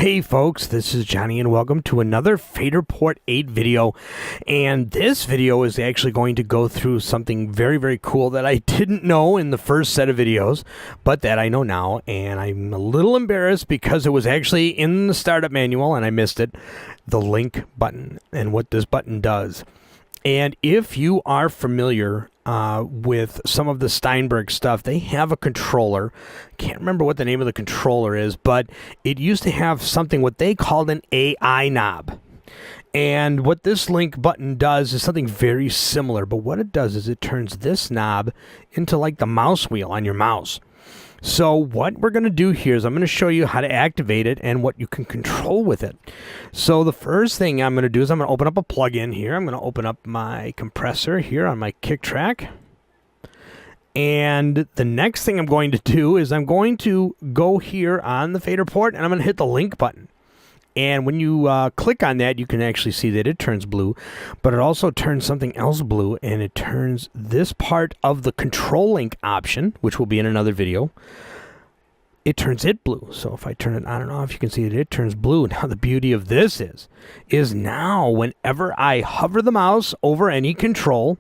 Hey folks, this is Johnny and welcome to another Faderport 8 video. And this video is actually going to go through something very cool that I didn't know in the first set of videos, but that I know now. And I'm a little embarrassed because it was actually in the startup manual and I missed it. The link button and what this button does. And if you are familiar with some of the Steinberg stuff, they have a controller. Can't remember what the name of the controller is, but it used to have something what they called an AI knob. And what this link button does is something very similar, but what it does is it turns this knob into like the mouse wheel on your mouse. So what we're going to do here is I'm going to show you how to activate it and what you can control with it. So the first thing I'm going to do is I'm going to open up a plugin here. I'm going to open up my compressor here on my kick track. And the next thing I'm going to do is I'm going to go here on the Faderport and I'm going to hit the link button. And when you click on that, you can actually see that it turns blue, but it also turns something else blue, and it turns this part of the control link option, which will be in another video, it turns it blue. So if I turn it on and off, you can see that it turns blue. Now the beauty of this is now whenever I hover the mouse over any control,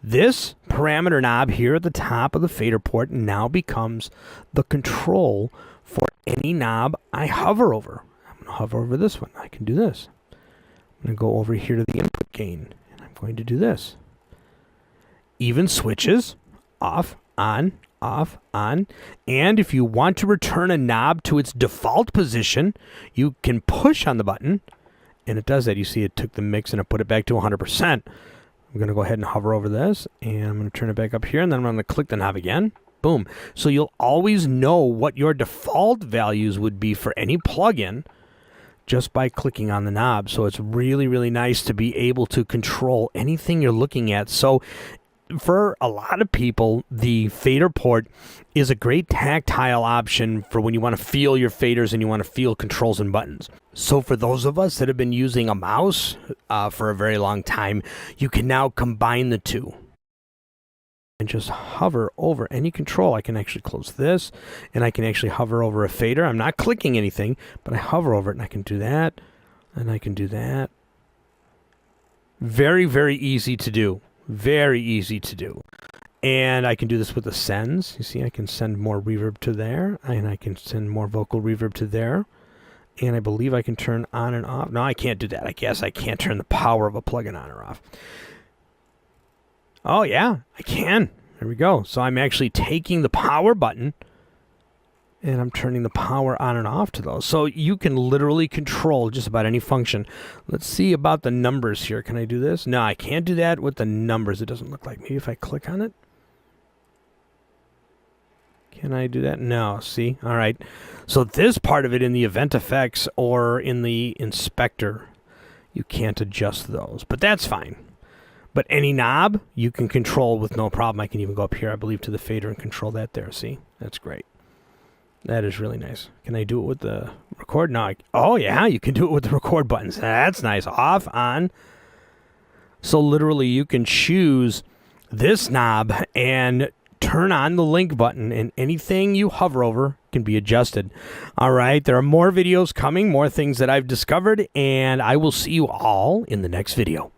this parameter knob here at the top of the Faderport now becomes the control for any knob I hover over. Hover over this one. I can do this. I'm going to go over here to the input gain, and I'm going to do this. Even switches, off, on, and if you want to return a knob to its default position, you can push on the button, and it does that. You see it took the mix and it put it back to 100%. I'm going to go ahead and hover over this, and I'm going to turn it back up here, and then I'm going to click the knob again. Boom. So you'll always know what your default values would be for any plugin just by clicking on the knob. So it's really nice to be able to control anything you're looking at. So for a lot of people, the Faderport is a great tactile option for when you want to feel your faders and you want to feel controls and buttons. So for those of us that have been using a mouse for a very long time, you can now combine the two and just hover over any control. I can actually close this, and I can actually hover over a fader. I'm not clicking anything, but I hover over it, and I can do that, and I can do that. Very easy to do. Very easy to do. And I can do this with the sends. You see, I can send more reverb to there, and I can send more vocal reverb to there. And I believe I can turn on and off. No, I can't do that. I guess I can't turn the power of a plugin on or off. Oh, yeah, I can. There we go. So I'm actually taking the power button and I'm turning the power on and off to those. So you can literally control just about any function. Let's see about the numbers here. Can I do this? No, I can't do that with the numbers. It doesn't look like. Maybe if I click on it. Can I do that? No. See? All right. So this part of it in the event effects or in the inspector, you can't adjust those. But that's fine. But any knob, you can control with no problem. I can even go up here, I believe, to the fader and control that there. See? That's great. That is really nice. Can I do it with the record? No. Oh, yeah, you can do it with the record buttons. That's nice. Off, on. So literally, you can choose this knob and turn on the link button, and anything you hover over can be adjusted. All right, there are more videos coming, more things that I've discovered, and I will see you all in the next video.